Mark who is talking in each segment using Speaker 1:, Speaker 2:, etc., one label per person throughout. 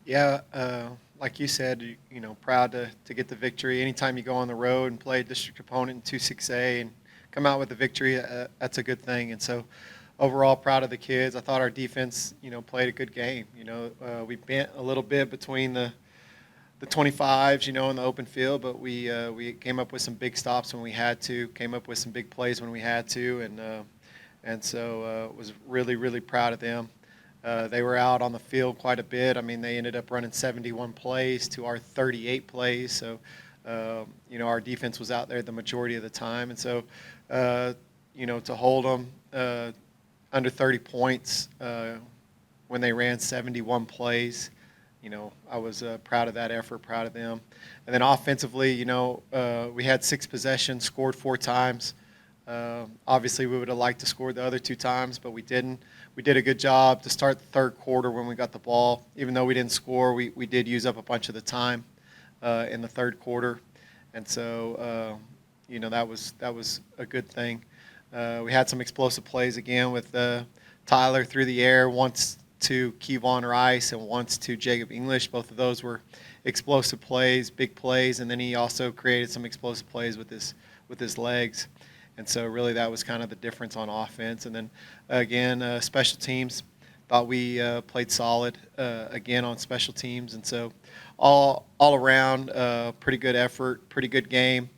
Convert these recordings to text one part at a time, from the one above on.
Speaker 1: Yeah, like you said, proud to get the victory. Anytime you go on the road and play a district opponent in 2-6A and come out with a victory, that's a good thing. And so, overall, proud of the kids. I thought our defense, played a good game. We bent a little bit between the 25s, in the open field, but we came up with some big stops when we had to, came up with some big plays when we had to, and so was really, really proud of them. They were out on the field quite a bit. I mean, they ended up running 71 plays to our 38 plays. So, our defense was out there the majority of the time. And so, to hold them under 30 points when they ran 71 plays, I was proud of that effort, proud of them. And then offensively, we had 6 possessions, scored 4 times. Obviously, we would have liked to score the other 2 times, but we didn't. We did a good job to start the third quarter when we got the ball. Even though we didn't score, we did use up a bunch of the time in the third quarter, and so that was a good thing. We had some explosive plays again with Tyler through the air, once to Kevon Rice and once to Jacob English. Both of those were explosive plays, big plays, and then he also created some explosive plays with his legs. And so really that was kind of the difference on offense. And then, again, special teams, thought we played solid again on special teams. And so all around, pretty good effort, pretty good game.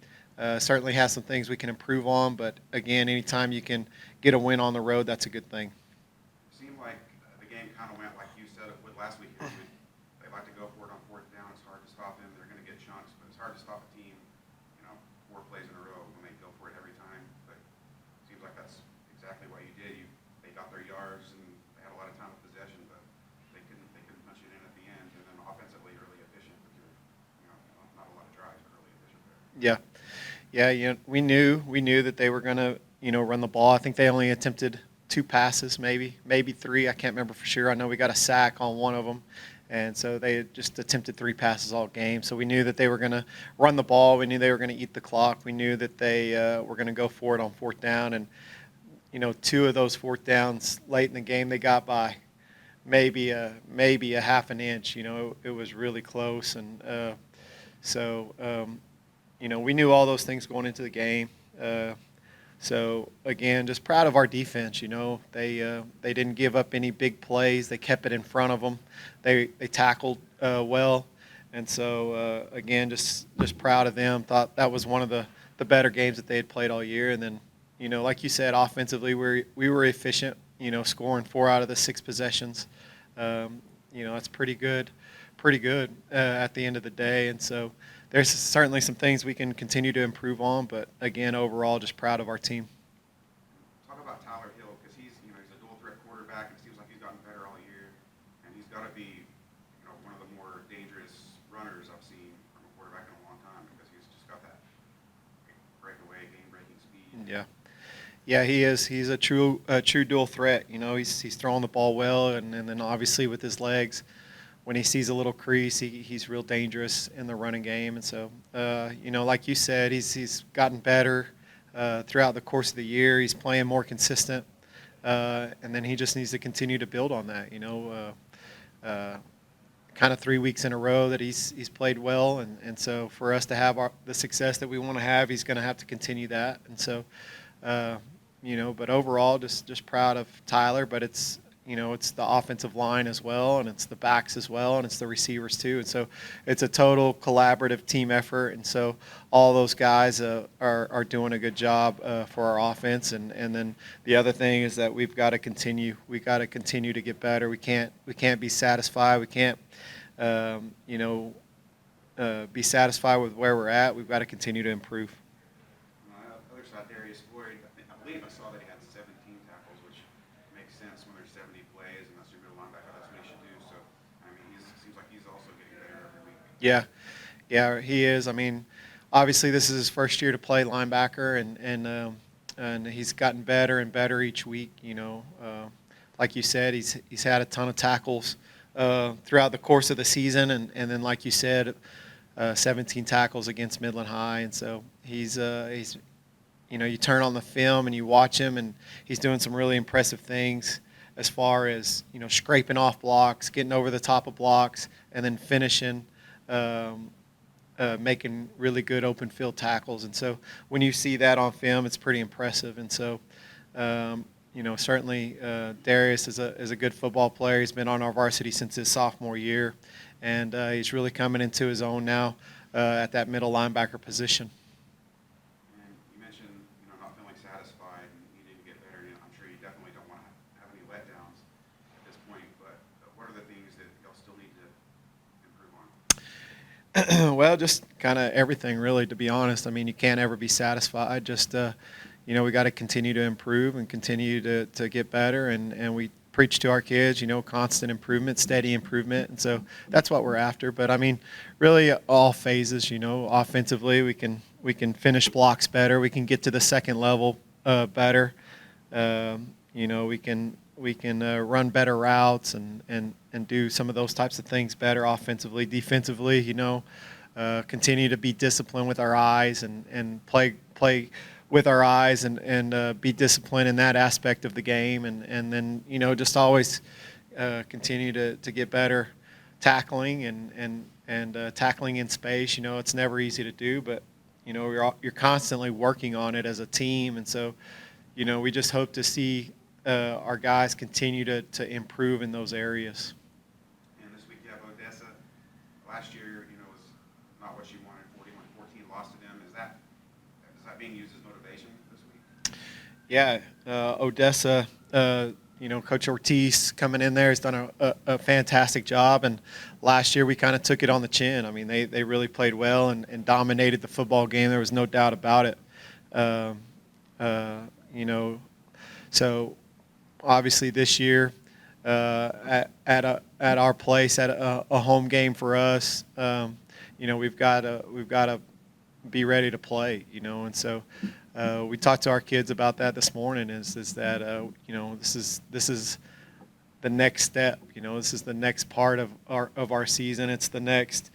Speaker 1: Certainly has some things we can improve on. But, again, anytime you can get a win on the road, that's a good thing.
Speaker 2: It seemed like the game kind of went like you said it would last week. They like to go for it on fourth down. It's hard to stop them. They're going to get chunks, but it's hard to stop a team, 4 plays in a row when they go for it every time. But it seems like that's exactly what you did. They got their yards and they had a lot of time of possession, but they couldn't punch it in at the end. And then offensively, really efficient with your, not a lot of drives, but really efficient there.
Speaker 1: Yeah. Yeah, we knew that they were going to, run the ball. I think they only attempted 2 passes, maybe 3. I can't remember for sure. I know we got a sack on one of them, and so they just attempted 3 passes all game. So we knew that they were going to run the ball. We knew they were going to eat the clock. We knew that they were going to go for it on fourth down. And 2 of those fourth downs late in the game, they got by maybe a half an inch. It was really close, and we knew all those things going into the game. So, again, just proud of our defense. They didn't give up any big plays. They kept it in front of them. They tackled well. And so, again, just proud of them. Thought that was one of the better games that they had played all year. And then, like you said, offensively, we were efficient, scoring 4 out of the 6 possessions. That's pretty good at the end of the day. And so there's certainly some things we can continue to improve on, but again, overall, just proud of our team.
Speaker 2: Talk about Tyler Hill, because he's a dual threat quarterback. It seems like he's gotten better all year, and he's got to be one of the more dangerous runners I've seen from a quarterback in a long time, because he's just got that breakaway, game-breaking speed.
Speaker 1: Yeah, he is. He's a true dual threat. He's throwing the ball well, and then obviously with his legs, when he sees a little crease, he's real dangerous in the running game. And so, like you said, he's gotten better throughout the course of the year. He's playing more consistent, and then he just needs to continue to build on that. Kind of 3 weeks in a row that he's played well, and so for us to have the success that we want to have, he's going to have to continue that. And so, but overall, just proud of Tyler. But it's the offensive line as well, and it's the backs as well, and it's the receivers too. And so it's a total collaborative team effort. And so all those guys are doing a good job for our offense. And then the other thing is that we've got to continue. We got to continue to get better. We can't be satisfied. We can't be satisfied with where we're at. We've got to continue to improve.
Speaker 2: On the other side, Darius Floyd, I believe I saw that he had 17 tackles, which makes sense when there's 70 plays, and that's your middle linebacker. That's what he should do. So, I mean, he seems like he's also getting better every week.
Speaker 1: Yeah, he is. I mean, obviously this is his first year to play linebacker, and he's gotten better and better each week. Like you said, he's had a ton of tackles throughout the course of the season, and then like you said, 17 tackles against Midland High. And so he's you turn on the film and you watch him, and he's doing some really impressive things as far as, scraping off blocks, getting over the top of blocks, and then finishing, making really good open field tackles. And so when you see that on film, it's pretty impressive. And so, certainly Darius is a good football player. He's been on our varsity since his sophomore year, and he's really coming into his own now at that middle linebacker position.
Speaker 2: And you mentioned, not feeling satisfied and needing to get better. I'm sure you definitely don't want to have any letdowns at this point, but what are the things that y'all still need to improve on?
Speaker 1: Well, just kind of everything, really, to be honest. I mean, you can't ever be satisfied. Just, we got to continue to improve and continue to get better. And we preach to our kids, constant improvement, steady improvement. And so that's what we're after. But, I mean, really all phases, offensively, we can finish blocks better. We can get to the second level better. We can run better routes and do some of those types of things better offensively. Defensively, continue to be disciplined with our eyes and play with our eyes and be disciplined in that aspect of the game. And then, just always continue to get better tackling and tackling in space. It's never easy to do, but, you're constantly working on it as a team. And so, we just hope to see our guys continue to improve in those areas.
Speaker 2: And this week you have Odessa. Last year, was not what you wanted. 41-14 lost to them. Is that being used as motivation this week?
Speaker 1: Yeah, Odessa. Coach Ortiz coming in there has done a fantastic job. And last year we kind of took it on the chin. I mean, they really played well and dominated the football game. There was no doubt about it. So obviously this year at our place, at a home game for us, we've got to be ready to play. And so we talked to our kids about that this morning. Is that this is the next step. This is the next part of our season. It's the next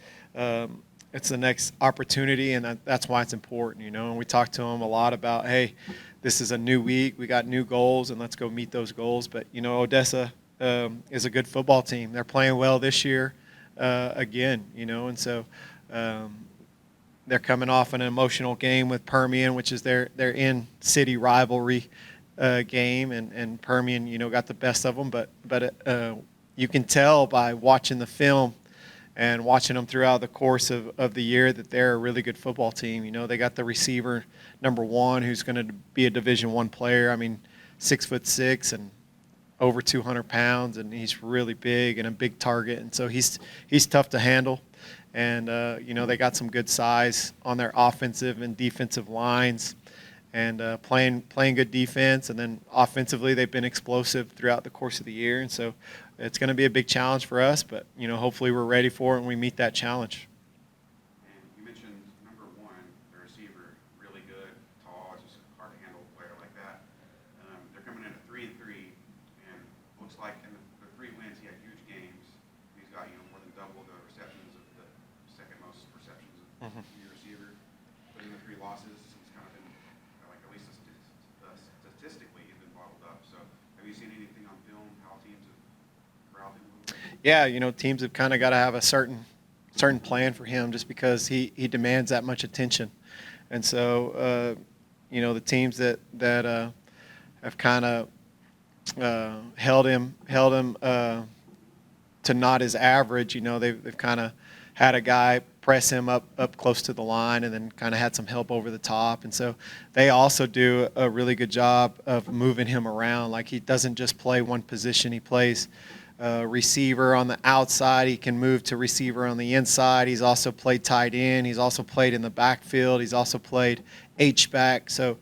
Speaker 1: opportunity, and that's why it's important. And we talked to them a lot about, hey, this is a new week. We got new goals, and let's go meet those goals. But, Odessa is a good football team. They're playing well this year again, and so they're coming off an emotional game with Permian, which is their in-city rivalry game, and Permian, got the best of them. But you can tell by watching the film and watching them throughout the course of the year that they're a really good football team. They got the receiver number 1 who's going to be a Division I player. I mean, 6'6" and over 200 pounds, and he's really big and a big target. And so he's tough to handle. And, they got some good size on their offensive and defensive lines and playing good defense. And then offensively, they've been explosive throughout the course of the year. And so it's going to be a big challenge for us, but, hopefully we're ready for it and we meet that challenge.
Speaker 2: And you mentioned number 1, the receiver, really good, tall, just a hard to handle player like that. They're coming in at 3-3, and looks like in the 3 wins, he had huge games. He's got, more than double the receptions of the second most receptions of your receiver. But in the 3 losses, he's kind of been, like, at least statistically, he's been bottled up. So have you seen anything on film, how teams have corralled him a little bit?
Speaker 1: Yeah, teams have kind of got to have a certain plan for him just because he demands that much attention. And so, the teams that have kind of held him to not his average, they've kind of had a guy press him up close to the line and then kind of had some help over the top. And so they also do a really good job of moving him around. Like, he doesn't just play one position. He plays receiver on the outside. He can move to receiver on the inside. He's also played tight end. He's also played in the backfield. He's also played H-back. So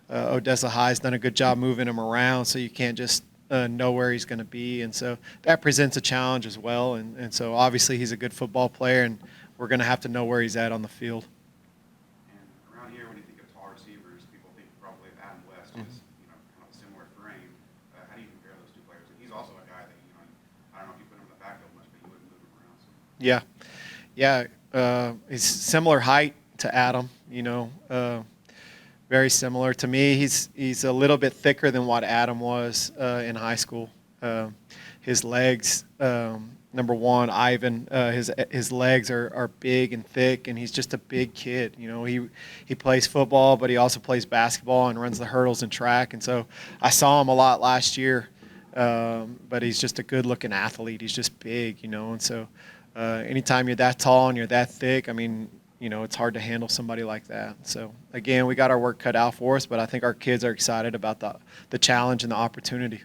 Speaker 1: Odessa High's done a good job moving him around, so you can't just know where he's going to be. And so that presents a challenge as well. And so obviously he's a good football player, and we're going to have to know where he's at on the field.
Speaker 2: And around here, when you think of tall receivers, people think probably of Adam West, who's kind of a similar frame. How do you compare those 2 players? He's also a guy that I don't know if you put him in the backfield much, but you wouldn't move him around. So.
Speaker 1: Yeah. He's similar height to Adam. Very similar to me. He's a little bit thicker than what Adam was in high school. His legs, number one, Ivan, his legs are big and thick, and he's just a big kid. You know, he plays football, but he also plays basketball and runs the hurdles and track. And so I saw him a lot last year, but he's just a good-looking athlete. He's just big, you know. And so anytime you're that tall and you're that thick, I mean, you know, it's hard to handle somebody like that. So, again, we got our work cut out for us, but I think our kids are excited about the challenge and the opportunity.